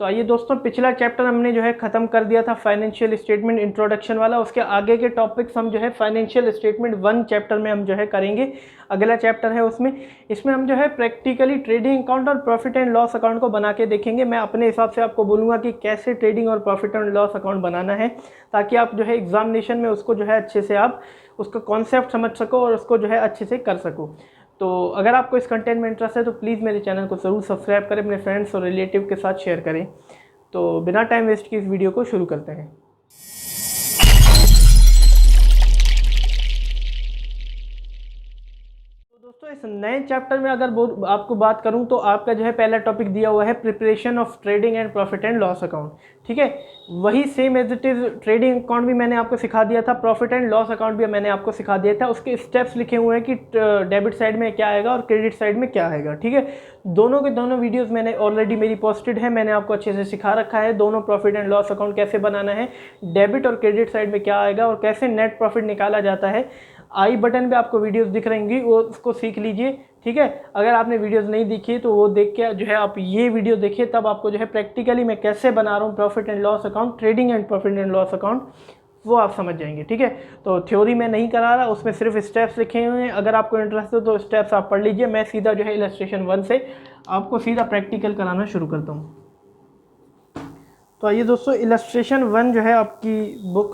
तो आइए दोस्तों, पिछला चैप्टर हमने जो है ख़त्म कर दिया था फाइनेंशियल स्टेटमेंट इंट्रोडक्शन वाला। उसके आगे के टॉपिक्स हम जो है फाइनेंशियल स्टेटमेंट 1 चैप्टर में हम जो है करेंगे। अगला चैप्टर है इसमें हम जो है प्रैक्टिकली ट्रेडिंग अकाउंट और प्रॉफिट एंड लॉस अकाउंट को बना के देखेंगे। मैं अपने हिसाब से आपको बोलूँगा कि कैसे ट्रेडिंग और प्रॉफिट एंड लॉस अकाउंट बनाना है, ताकि आप जो है एग्जामिनेशन में उसको जो है अच्छे से आप उसका कॉन्सेप्ट समझ सको और उसको जो है अच्छे से कर सको। तो अगर आपको इस कंटेंट में इंटरेस्ट है तो प्लीज़ मेरे चैनल को ज़रूर सब्सक्राइब करें, अपने फ्रेंड्स और रिलेटिव के साथ शेयर करें। तो बिना टाइम वेस्ट की इस वीडियो को शुरू करते हैं। तो दोस्तों, इस नए चैप्टर में अगर आपको बात करूं तो आपका जो है पहला टॉपिक दिया हुआ है preparation of trading and profit and loss account. ठीक है, वही same as it is trading account भी मैंने आपको सिखा दिया था, प्रॉफिट एंड लॉस अकाउंट भी मैंने आपको सिखा दिया था। उसके स्टेप्स लिखे हुए हैं कि डेबिट साइड में क्या आएगा और क्रेडिट साइड में क्या आएगा। ठीक है, दोनों के दोनों वीडियोस मैंने ऑलरेडी मेरी पोस्टेड है, मैंने आपको अच्छे से सिखा रखा है। दोनों प्रॉफिट एंड लॉस अकाउंट कैसे बनाना है, डेबिट और क्रेडिट साइड में क्या आएगा और कैसे नेट प्रॉफिट निकाला जाता है। आई बटन पे आपको वीडियोस दिख रहेंगी, वो उसको सीख लीजिए। ठीक है, अगर आपने वीडियोस नहीं देखी तो वो देख के जो है आप ये वीडियो देखिए, तब आपको जो है प्रैक्टिकली मैं कैसे बना रहा हूँ profit and loss account, trading and profit and loss account, वो आप समझ जाएंगे। ठीक है, तो थ्योरी में नहीं करा रहा, उसमें सिर्फ स्टेप्स लिखे हुए हैं। अगर आपको इंटरेस्ट हो तो स्टेप्स आप पढ़ लीजिए। मैं सीधा जो है इलस्ट्रेशन 1 से आपको सीधा प्रैक्टिकल कराना शुरू करता हूँ। तो आइए दोस्तों, इलस्ट्रेशन 1 जो है आपकी बुक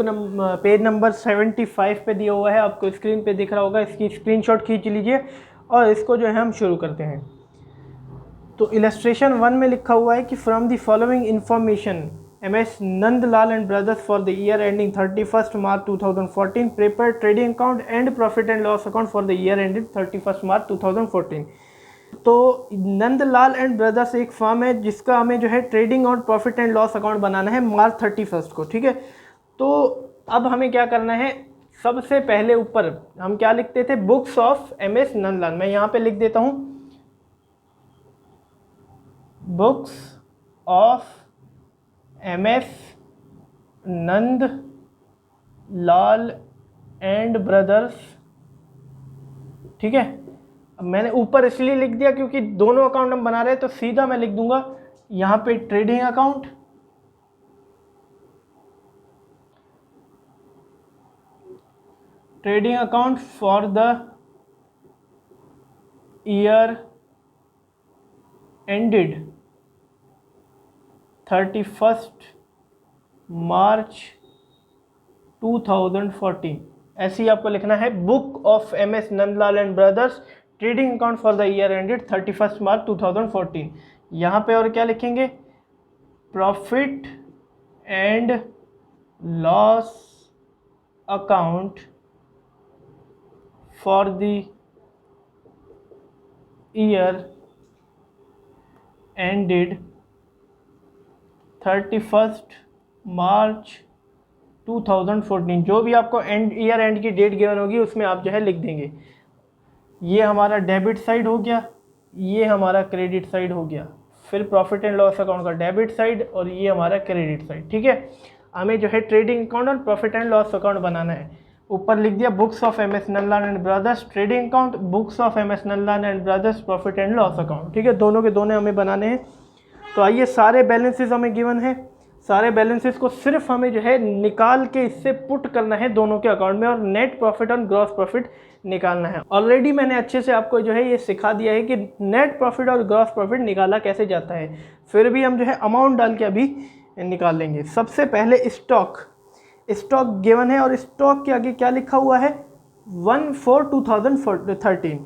पेज नंबर 75 पे दिया हुआ है, आपको स्क्रीन पे दिख रहा होगा। इसकी स्क्रीनशॉट खींच लीजिए और इसको जो है हम शुरू करते हैं। तो इलस्ट्रेशन 1 में लिखा हुआ है कि from the following information MS Nandlal and brothers for the year ending 31 March 2014 prepare trading account and profit and loss account for the year ending 31 मार्च 2014। तो नंदलाल एंड ब्रदर्स एक फर्म है जिसका हमें जो है ट्रेडिंग और प्रॉफिट एंड लॉस अकाउंट बनाना है मार्च 31 को। ठीक है, तो अब हमें क्या करना है, सबसे पहले ऊपर हम क्या लिखते थे, बुक्स ऑफ MS नंदलाल। मैं यहाँ पे लिख देता हूँ books of MS Nandlal and brothers. ठीक है, मैंने ऊपर इसलिए लिख दिया क्योंकि दोनों अकाउंट हम बना रहे हैं, तो सीधा मैं लिख दूंगा यहाँ पे trading account, trading account for the year ended 31 मार्च 2014। ऐसे ही आपको लिखना है, book of MS Nandlal and brothers trading account for the year ended 31 मार्च 2014। यहाँ पे और क्या लिखेंगे, profit and loss account for the year ended 31 मार्च 2014। जो भी आपको ईयर एंड की डेट गिवन होगी उसमें आप जो है लिख देंगे। ये हमारा डेबिट साइड हो गया, ये हमारा क्रेडिट साइड हो गया, फिर प्रॉफिट एंड लॉस अकाउंट का डेबिट साइड और ये हमारा क्रेडिट साइड। ठीक है, हमें जो है ट्रेडिंग अकाउंट और प्रॉफिट एंड लॉस अकाउंट बनाना है। ऊपर लिख दिया books of MS Nandlal and brothers trading account, books of MS Nandlal and brothers profit and loss account. ठीक है, दोनों के दोनों हमें बनाने हैं। तो आइए, सारे बैलेंसेस हमें गिवन है, सारे बैलेंसेस को सिर्फ हमें जो है निकाल के इससे पुट करना है दोनों के अकाउंट में और नेट प्रॉफिट और ग्रॉस प्रॉफिट निकालना है। ऑलरेडी मैंने अच्छे से आपको जो है ये सिखा दिया है कि नेट प्रॉफिट और ग्रॉस प्रॉफिट निकाला कैसे जाता है, फिर भी हम जो है अमाउंट डाल के अभी निकाल लेंगे। सबसे पहले स्टॉक गिवन है और स्टॉक के आगे क्या लिखा हुआ है, 1/4/2013,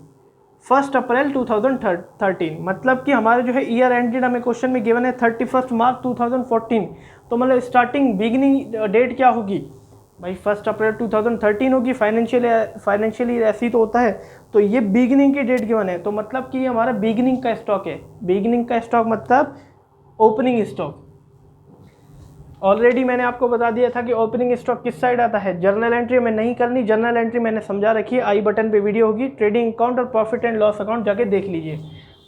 1 अप्रैल 2013। मतलब कि हमारे जो है ईयर एंडेड हमें क्वेश्चन में गिवन है 31 मार्च 2014। तो मतलब स्टार्टिंग बिगिनिंग डेट क्या होगी भाई, 1 अप्रैल 2013 होगी। फाइनेंशियली ऐसी तो होता है, तो ये बिगिनिंग की डेट गिवन है, तो मतलब कि ये हमारा बिगिनिंग का स्टॉक है। बिगिनिंग का स्टॉक मतलब ओपनिंग स्टॉक। ऑलरेडी मैंने आपको बता दिया था कि ओपनिंग स्टॉक किस साइड आता है। जर्नल एंट्री में नहीं करनी, जर्नल एंट्री मैंने समझा रखी है, आई बटन पे वीडियो होगी। ट्रेडिंग अकाउंट और प्रॉफिट एंड लॉस अकाउंट जाके देख लीजिए।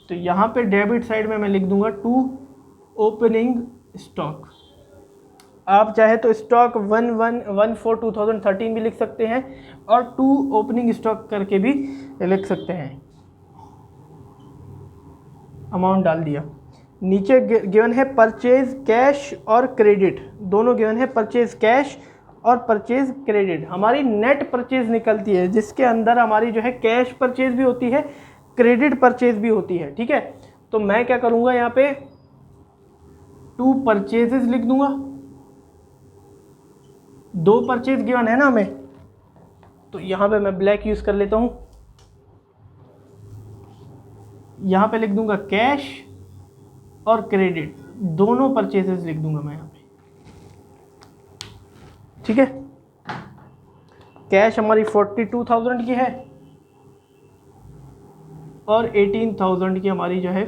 तो यहाँ पे डेबिट साइड में मैं लिख दूंगा 2 ओपनिंग स्टॉक। आप चाहे तो स्टॉक 1/4/2013 भी लिख सकते हैं और 2 ओपनिंग स्टॉक करके भी लिख सकते हैं। अमाउंट डाल दिया। नीचे गिवन है परचेज कैश और क्रेडिट, दोनों गिवन है, परचेज कैश और परचेज क्रेडिट। हमारी नेट परचेज निकलती है जिसके अंदर हमारी जो है कैश परचेज भी होती है, क्रेडिट परचेज भी होती है। ठीक है, तो मैं क्या करूँगा यहाँ पे 2 परचेजेस लिख दूंगा, 2 परचेज गिवन है ना हमें, तो यहाँ पे मैं ब्लैक यूज़ कर लेता हूँ। यहाँ पे लिख दूंगा कैश और क्रेडिट, दोनों परचेजेस लिख दूंगा मैं यहाँ पे। ठीक है, कैश हमारी 42,000 की है और 18,000 की हमारी जो है,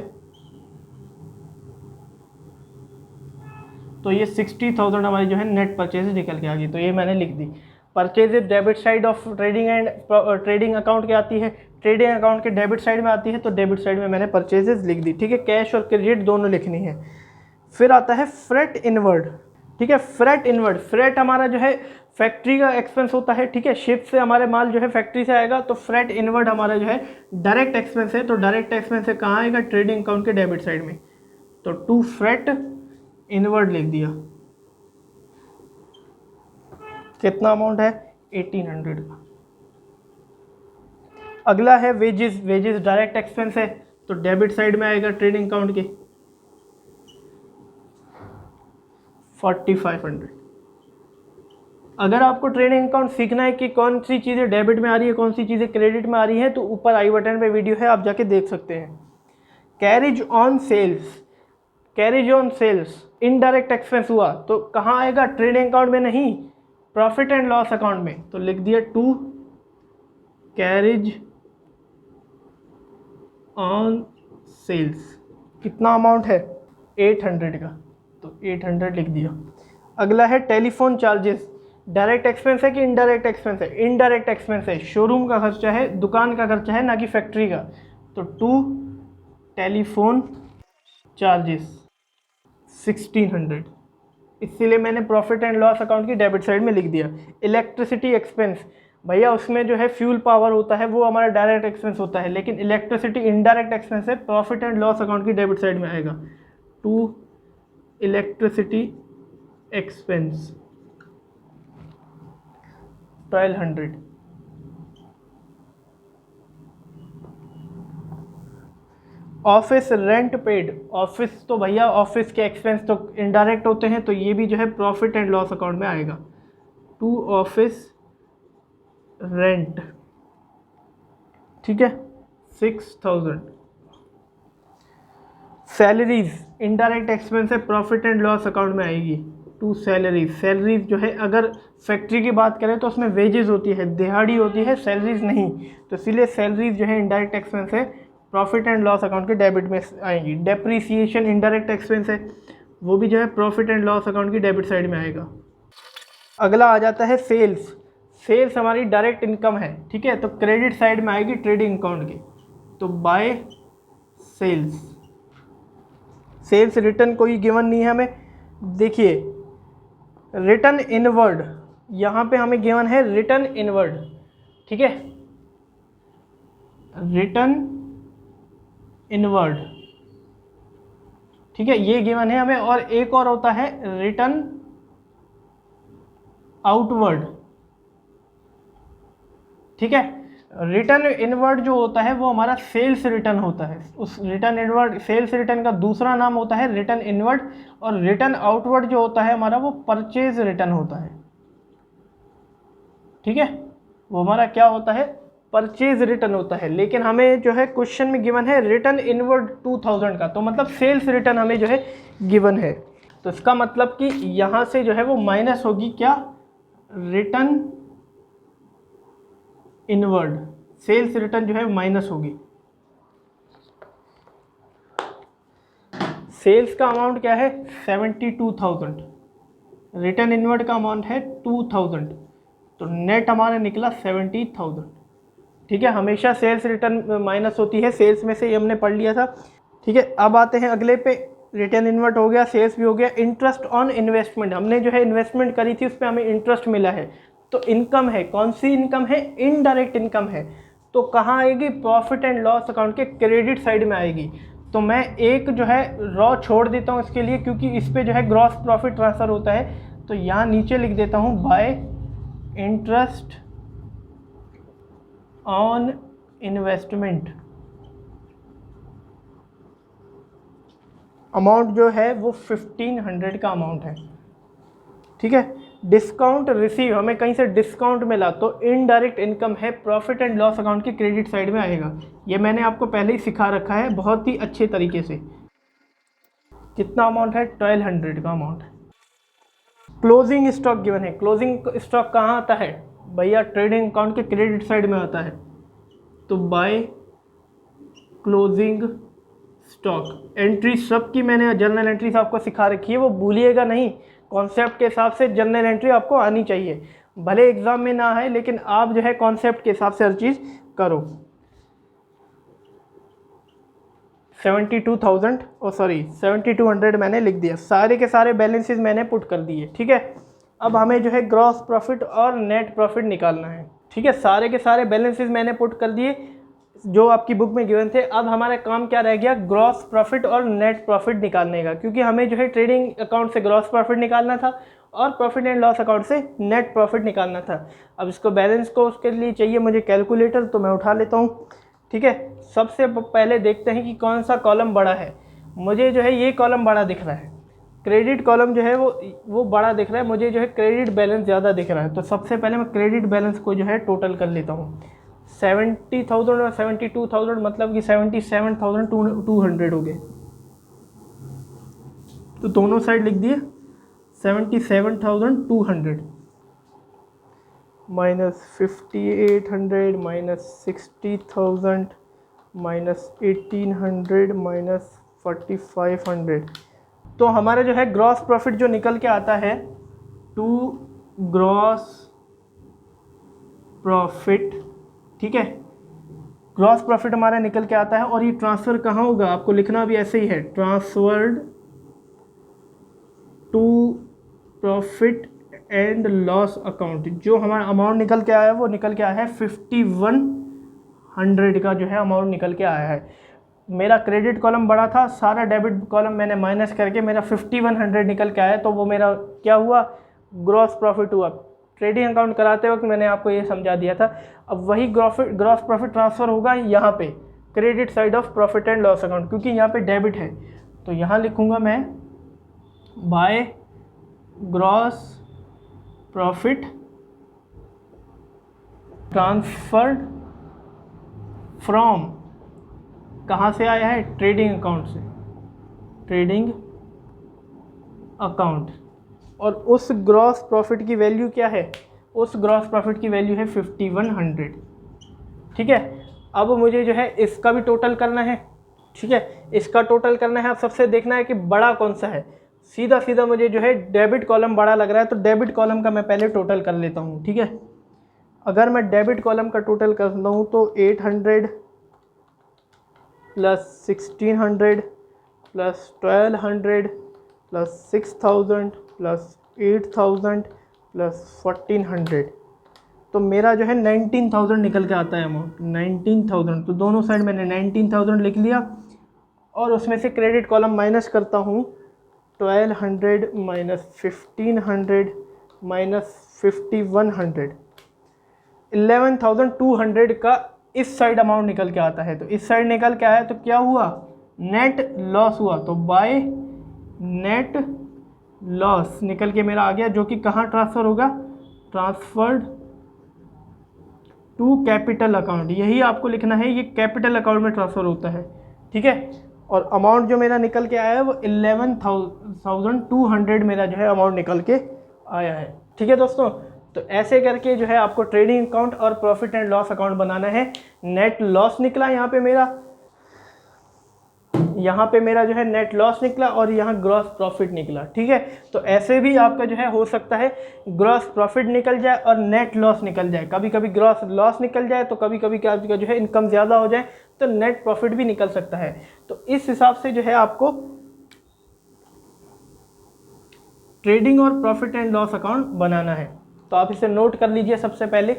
तो ये 60,000 हमारी जो है नेट परचेज निकल के आ गई। तो ये मैंने लिख दी। Purchases debit side of trading and trading account के आती है, ट्रेडिंग अकाउंट के डेबिट साइड में आती है, तो डेबिट साइड में मैंने परचेजेज लिख दी। ठीक है, कैश और क्रेडिट दोनों लिखनी है। फिर आता है फ्रेट इनवर्ड। ठीक है, फ्रेट इनवर्ड, फ्रेट हमारा जो है फैक्ट्री का एक्सपेंस होता है। ठीक है, शिप से हमारे माल जो है फैक्ट्री से आएगा, तो फ्रेट इनवर्ड हमारा जो है डायरेक्ट एक्सपेंस है। तो डायरेक्ट एक्सपेंस है कहाँ आएगा, ट्रेडिंग अकाउंट के डेबिट साइड में। तो टू फ्रेट इनवर्ड लिख दिया। कितना अमाउंट है, 1800 का। अगला है वेजेस। वेजेस डायरेक्ट एक्सपेंस है, तो डेबिट साइड में आएगा ट्रेडिंग अकाउंट के 4500। अगर आपको ट्रेडिंग अकाउंट सीखना है कि कौन सी चीज़ें डेबिट में आ रही है, कौन सी चीज़ें क्रेडिट में आ रही है, तो ऊपर आई बटन पे वीडियो है, आप जाके देख सकते हैं। Carriage on sales, carriage on sales indirect expense हुआ, तो कहाँ आएगा, ट्रेडिंग अकाउंट में नहीं, प्रॉफिट एंड लॉस अकाउंट में। तो लिख दिया टू कैरिज ऑन सेल्स। कितना अमाउंट है, 800 का, तो 800 लिख दिया। अगला है टेलीफोन चार्जेस। डायरेक्ट एक्सपेंस है कि इनडायरेक्ट एक्सपेंस है, इनडायरेक्ट एक्सपेंस है, शोरूम का खर्चा है, दुकान का खर्चा है, ना कि फैक्ट्री का। तो टू टेलीफोन चार्जेस 1600, इसीलिए मैंने प्रॉफिट एंड लॉस अकाउंट की डेबिट साइड में लिख दिया। इलेक्ट्रिसिटी एक्सपेंस, भैया उसमें जो है फ्यूल पावर होता है, वो हमारा डायरेक्ट एक्सपेंस होता है, लेकिन इलेक्ट्रिसिटी इनडायरेक्ट एक्सपेंस है, प्रॉफिट एंड लॉस अकाउंट की डेबिट साइड में आएगा। To electricity expense 1200। Office rent paid, office तो भैया ऑफिस के एक्सपेंस तो इनडायरेक्ट होते हैं, तो ये भी जो है प्रॉफिट एंड लॉस अकाउंट में आएगा। टू ऑफिस रेंट, ठीक है, 6000। सैलरीज इनडायरेक्ट एक्सपेंस है, प्रॉफिट एंड लॉस अकाउंट में आएगी। टू सैलरीज, सैलरीज जो है अगर फैक्ट्री की बात करें तो उसमें वेजेस होती है, दिहाड़ी होती है, सैलरीज नहीं, तो इसीलिए सैलरीज जो है इनडायरेक्ट एक्सपेंस है, प्रॉफिट एंड लॉस अकाउंट के डेबिट में आएंगी। डेप्रीसिएशन इनडायरेक्ट एक्सपेंस है, वो भी जो है प्रॉफिट एंड लॉस अकाउंट की डेबिट साइड में आएगा। अगला आ जाता है सेल्स। सेल्स हमारी डायरेक्ट इनकम है, ठीक है, तो क्रेडिट साइड में आएगी ट्रेडिंग अकाउंट की। तो बाय सेल्स, सेल्स रिटर्न कोई गिवन नहीं है हमें। देखिए रिटर्न इनवर्ड, यहाँ पे हमें गिवन है रिटर्न इनवर्ड, ठीक है, रिटर्न इनवर्ड, ठीक है, ये गिवन है हमें। और एक और होता है रिटर्न आउटवर्ड, ठीक है। रिटर्न इनवर्ड जो होता है वो हमारा सेल्स रिटर्न होता है, उस रिटर्न इनवर्ड सेल्स रिटर्न का दूसरा नाम होता है रिटर्न इनवर्ड। और रिटर्न आउटवर्ड जो होता है हमारा वो परचेज रिटर्न होता है, ठीक है, वो हमारा क्या होता है, परचेज रिटर्न होता है। लेकिन हमें जो है क्वेश्चन में गिवन है रिटर्न इनवर्ड 2000 का, तो मतलब सेल्स रिटर्न हमें जो है गिवन है, तो इसका मतलब कि यहाँ से जो है वो माइनस होगी क्या, रिटर्न इनवर्ड, सेल्स रिटर्न जो है माइनस होगी। सेल्स का अमाउंट क्या है 72,000, रिटर्न इनवर्ड का अमाउंट है 2000, तो नेट हमारा निकला 70,000, ठीक है। हमेशा सेल्स रिटर्न माइनस होती है, सेल्स में से ये हमने पढ़ लिया था, ठीक है। अब आते हैं अगले पे, रिटर्न इनवर्ड हो गया, सेल्स भी हो गया। इंटरेस्ट ऑन इन्वेस्टमेंट, हमने जो है इन्वेस्टमेंट करी थी उस पर हमें इंटरेस्ट मिला है, तो इनकम है, कौन सी इनकम है, इनडायरेक्ट इनकम है, तो कहाँ आएगी, प्रॉफिट एंड लॉस अकाउंट के क्रेडिट साइड में आएगी। तो मैं एक जो है रॉ छोड़ देता हूँ इसके लिए, क्योंकि इस पे जो है ग्रॉस प्रॉफिट ट्रांसफ़र होता है। तो यहाँ नीचे लिख देता हूँ bye interest on investment. Amount जो है वो 1500 का अमाउंट है, ठीक है। डिस्काउंट रिसीव, हमें कहीं से डिस्काउंट मिला तो इनडायरेक्ट इनकम है, प्रॉफिट एंड लॉस अकाउंट की क्रेडिट साइड में आएगा। ये मैंने आपको पहले ही सिखा रखा है बहुत ही अच्छे तरीके से। कितना अमाउंट है? 1200 का अमाउंट है। क्लोजिंग स्टॉक गिवन है। क्लोजिंग स्टॉक कहाँ आता है भैया? ट्रेडिंग अकाउंट के क्रेडिट साइड में आता है। तो बाय क्लोजिंग स्टॉक एंट्री सबकी मैंने जर्नल एंट्रीज आपको सिखा रखी है, वो भूलिएगा नहीं। कॉन्सेप्ट के हिसाब से जर्नल एंट्री आपको आनी चाहिए, भले एग्जाम में ना आए, लेकिन आप जो है कॉन्सेप्ट के हिसाब से हर चीज़ करो। 7200 मैंने लिख दिया, सारे के सारे बैलेंसेस मैंने पुट कर दिए, ठीक है। अब हमें जो है ग्रॉस प्रॉफिट और नेट प्रॉफिट निकालना है, ठीक है। सारे के सारे बैलेंसेस मैंने पुट कर दिए जो आपकी बुक में गिवन थे। अब हमारा काम क्या रह गया? ग्रॉस प्रॉफिट और नेट प्रॉफिट निकालने का, क्योंकि हमें जो है ट्रेडिंग अकाउंट से ग्रॉस प्रॉफिट निकालना था और प्रॉफिट एंड लॉस अकाउंट से नेट प्रॉफिट निकालना था। अब इसको बैलेंस को उसके लिए चाहिए मुझे कैलकुलेटर, तो मैं उठा लेता हूँ, ठीक है। सबसे पहले देखते हैं कि कौन सा कॉलम बड़ा है। मुझे जो है ये कॉलम बड़ा दिख रहा है, क्रेडिट कॉलम जो है वो बड़ा दिख रहा है, मुझे जो है क्रेडिट बैलेंस ज़्यादा दिख रहा है। तो सबसे पहले मैं क्रेडिट बैलेंस को जो है टोटल कर लेता हूँ। 70,000 और 72,000 मतलब कि 77,200 हो गए। तो दोनों साइड लिख दिए 77,200 माइनस 5,800 माइनस 60,000 माइनस 1,800 माइनस 4,500। तो हमारा जो है ग्रॉस प्रॉफिट जो निकल के आता है, टू ग्रॉस प्रॉफिट, ठीक है। ग्रॉस प्रॉफिट हमारा निकल के आता है। और ये ट्रांसफ़र कहाँ होगा? आपको लिखना भी ऐसे ही है, transferred to profit and loss account. जो हमारा अमाउंट निकल के आया है वो निकल के आया है 5100 का जो है अमाउंट निकल के आया है। मेरा क्रेडिट कॉलम बड़ा था, सारा डेबिट कॉलम मैंने माइनस करके मेरा 5100 निकल के आया, तो वो मेरा क्या हुआ? ग्रॉस प्रॉफिट हुआ। ट्रेडिंग अकाउंट कराते वक्त मैंने आपको ये समझा दिया था। अब वही ग्रॉस प्रॉफिट ट्रांसफ़र होगा यहाँ पे credit side of profit and loss account, क्योंकि यहाँ पे डेबिट है। तो यहाँ लिखूँगा मैं by gross profit transferred from, कहाँ से आया है? ट्रेडिंग अकाउंट से, ट्रेडिंग अकाउंट। और उस ग्रॉस प्रॉफिट की वैल्यू क्या है? उस ग्रॉस प्रॉफिट की वैल्यू है 5100, ठीक है। अब मुझे जो है इसका भी टोटल करना है, ठीक है। इसका टोटल करना है। अब सबसे देखना है कि बड़ा कौन सा है। सीधा सीधा मुझे जो है डेबिट कॉलम बड़ा लग रहा है, तो डेबिट कॉलम का मैं पहले टोटल कर लेता हूँ, ठीक है। अगर मैं डेबिट कॉलम का टोटल करता हूँ तो 800 plus 1600 plus 1200 plus 6000 plus 8000 plus 1400, तो मेरा जो है 19,000 निकल के आता है अमाउंट, 19,000। तो दोनों साइड मैंने 19,000 लिख लिया और उसमें से क्रेडिट कॉलम माइनस करता हूँ। 1200 माइनस 1500 माइनस 5100, 11,200 का इस साइड अमाउंट निकल के आता है। तो इस साइड निकल के आया तो क्या हुआ? नेट लॉस हुआ। तो बाय नेट लॉस निकल के मेरा आ गया, जो कि कहाँ ट्रांसफ़र होगा? Transferred to capital account. यही आपको लिखना है, ये कैपिटल अकाउंट में ट्रांसफ़र होता है, ठीक है। और अमाउंट जो मेरा निकल के आया है वो 11,200 मेरा जो है अमाउंट निकल के आया है, ठीक है दोस्तों। तो ऐसे करके जो है आपको ट्रेडिंग अकाउंट और प्रॉफिट एंड लॉस अकाउंट बनाना है। नेट लॉस निकला यहाँ पे मेरा जो है नेट लॉस निकला और यहाँ ग्रॉस प्रॉफिट निकला, ठीक है। तो ऐसे भी आपका जो है हो सकता है ग्रॉस प्रॉफिट निकल जाए और नेट लॉस निकल जाए। कभी कभी ग्रॉस लॉस निकल जाए तो कभी कभी क्या जो है इनकम ज़्यादा हो जाए तो नेट प्रॉफिट भी निकल सकता है। तो इस हिसाब से जो है आपको ट्रेडिंग और प्रॉफिट एंड लॉस अकाउंट बनाना है। तो आप इसे नोट कर लीजिए सबसे पहले।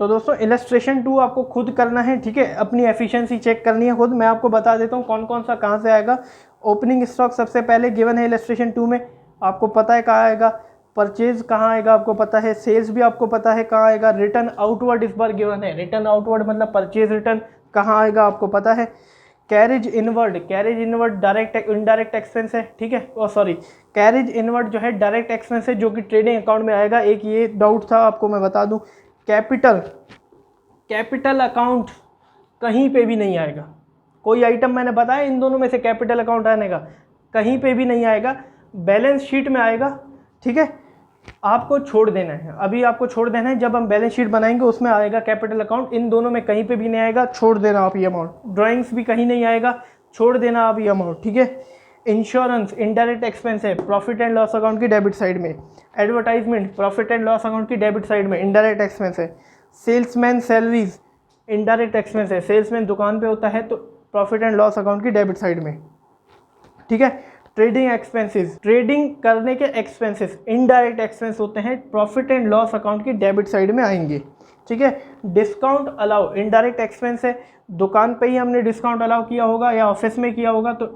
तो दोस्तों इलस्ट्रेशन 2 आपको खुद करना है, ठीक है, अपनी एफिशिएंसी चेक करनी है खुद। मैं आपको बता देता हूँ कौन कौन सा कहाँ से आएगा। ओपनिंग स्टॉक सबसे पहले गिवन है इलस्ट्रेशन 2 में, आपको पता है कहाँ आएगा। परचेज कहाँ आएगा आपको पता है। सेल्स भी आपको पता है कहाँ आएगा। रिटर्न आउटवर्ड इस बार गिवन है, रिटर्न आउटवर्ड मतलब परचेज रिटर्न कहाँ आएगा आपको पता है। Carriage inward direct indirect expense है, ठीक है, और सॉरी कैरेज इनवर्ड जो है डायरेक्ट एक्सपेंस है जो कि ट्रेडिंग अकाउंट में आएगा। एक ये डाउट था आपको मैं बता दूं, कैपिटल अकाउंट कहीं पे भी नहीं आएगा। कोई आइटम मैंने बताया इन दोनों में से कैपिटल अकाउंट आने का कहीं पे भी नहीं आएगा, बैलेंस शीट में आएगा, ठीक है। आपको छोड़ देना है, अभी आपको छोड़ देना है, जब हम बैलेंस शीट बनाएंगे उसमें आएगा कैपिटल अकाउंट। इन दोनों में कहीं पे भी नहीं आएगा, छोड़ देना आप ये अमाउंट। ड्राइंग्स भी कहीं नहीं आएगा, छोड़ देना आप ये अमाउंट, ठीक है। इंश्योरेंस इनडायरेक्ट एक्सपेंस है, प्रॉफिट एंड लॉस अकाउंट की डेबिट साइड में। Advertisement profit and loss account की डेबिट साइड में, इनडायरेक्ट एक्सपेंस है। सेल्समैन सैलरीज इनडायरेक्ट एक्सपेंस है, सेल्समैन दुकान पे होता है तो प्रॉफिट एंड लॉस अकाउंट की डेबिट साइड में, ठीक है। ट्रेडिंग एक्सपेंसेस, ट्रेडिंग करने के एक्सपेंसेस इनडायरेक्ट एक्सपेंस होते हैं, प्रॉफिट एंड लॉस अकाउंट की डेबिट साइड में आएंगे, ठीक है। डिस्काउंट अलाउ इनडायरेक्ट एक्सपेंस है, दुकान पे ही हमने डिस्काउंट अलाउ किया होगा या ऑफिस में किया होगा तो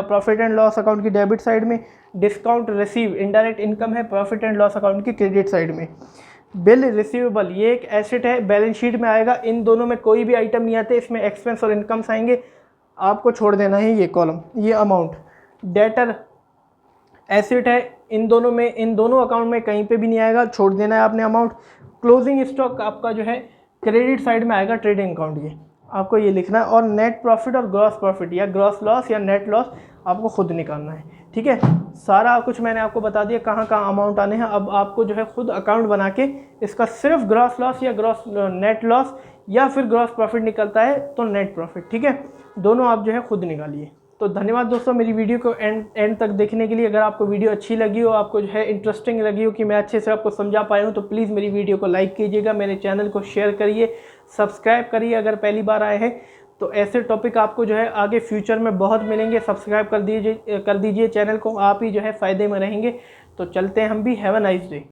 प्रॉफिट एंड लॉस अकाउंट की डेबिट साइड में। डिस्काउंट रिसीव इनडायरेक्ट इनकम है, प्रॉफिट एंड लॉस अकाउंट की क्रेडिट साइड में। बिल रिसीवेबल ये एक एसेट है, बैलेंस शीट में आएगा। इन दोनों में कोई भी आइटम नहीं आते, इसमें एक्सपेंस और इनकम्स आएंगे, आपको छोड़ देना है ये कॉलम, ये अमाउंट। डेटर एसेट है, इन दोनों अकाउंट में कहीं पे भी नहीं आएगा, छोड़ देना है आपने अमाउंट। क्लोजिंग स्टॉक आपका जो है क्रेडिट साइड में आएगा, ट्रेडिंग अकाउंट, ये आपको ये लिखना है। और नेट प्रॉफिट और ग्रॉस प्रॉफिट या ग्रॉस लॉस या नेट लॉस आपको खुद निकालना है, ठीक है। सारा कुछ मैंने आपको बता दिया कहाँ कहाँ अमाउंट आने हैं। अब आपको जो है खुद अकाउंट बना के इसका सिर्फ ग्रॉस लॉस या ग्रॉस नेट लॉस या फिर ग्रॉस प्रॉफिट निकलता है तो नेट प्रॉफिट, ठीक है, दोनों आप जो है खुद निकालिए। तो धन्यवाद दोस्तों मेरी वीडियो को एंड तक देखने के लिए। अगर आपको वीडियो अच्छी लगी हो, आपको जो है इंटरेस्टिंग लगी हो कि मैं अच्छे से आपको समझा पाया हूँ, तो प्लीज़ मेरी वीडियो को लाइक कीजिएगा, मेरे चैनल को शेयर करिए, सब्सक्राइब करिए अगर पहली बार आए हैं। तो ऐसे टॉपिक आपको जो है आगे फ्यूचर में बहुत मिलेंगे। सब्सक्राइब कर दीजिए चैनल को, आप ही जो है फ़ायदे में रहेंगे। तो चलते हैं हम भी। Have a nice day.